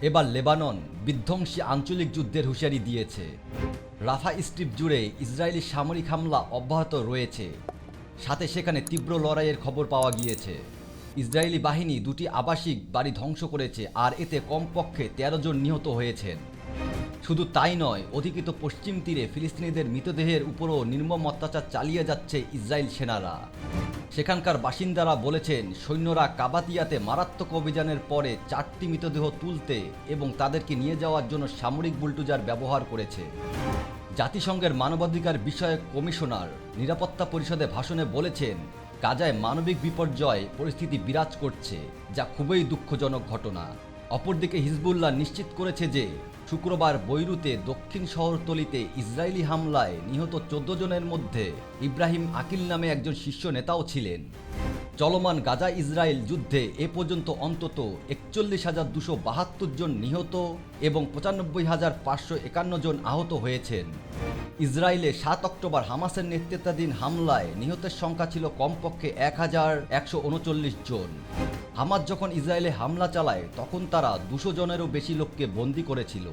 এবার লেবানন বিধ্বংসী আঞ্চলিক যুদ্ধের হুঁশিয়ারি দিয়েছে। রাফা স্ট্রিপ জুড়ে ইসরায়েলি সামরিক হামলা অব্যাহত রয়েছে, সাথে সেখানে তীব্র লড়াইয়ের খবর পাওয়া গিয়েছে। ইসরায়েলি বাহিনী দুটি আবাসিক বাড়ি ধ্বংস করেছে, আর এতে কমপক্ষে ১৩ জন নিহত হয়েছেন। শুধু তাই নয়, অধিকৃত পশ্চিম তীরে ফিলিস্তিনিদের মৃতদেহের উপরও নির্মম অত্যাচার চালিয়ে যাচ্ছে ইসরায়েল সেনারা। সেখানকার বাসিন্দারা বলেছেন, সৈন্যরা কাবাতিয়াতে মারাত্মক অভিযানের পরে 4টি মৃতদেহ তুলতে এবং তাদেরকে নিয়ে যাওয়ার জন্য সামরিক বুলডোজার ব্যবহার করেছে। জাতিসংঘের মানবাধিকার বিষয়ক কমিশনার নিরাপত্তা পরিষদে ভাষণে বলেছেন, গাজায় মানবিক বিপর্যয় পরিস্থিতি বিরাজ করছে, যা খুবই দুঃখজনক ঘটনা। অপরদিকে হিজবুল্লাহ নিশ্চিত করেছে যে শুক্রবার বৈরুতে দক্ষিণ শহরতলিতে ইসরায়েলি হামলায় নিহত 14 জনের মধ্যে ইব্রাহিম আকিল নামে একজন শীর্ষ নেতাও ছিলেন। চলমান গাজা ইসরায়েল যুদ্ধে এ পর্যন্ত অন্তত ৪১,২৭২ জন নিহত এবং ৯৫,৫৫১ জন আহত হয়েছেন। ইসরায়েলে ৭ অক্টোবর হামাসের নেতৃত্বাধীন হামলায় নিহতের সংখ্যা ছিল কমপক্ষে ১,১৩৯ জন। হামাস যখন ইসরায়েলে হামলা চালায় তখন তারা ২০০ জনেরও বেশি লোককে বন্দী করেছিল।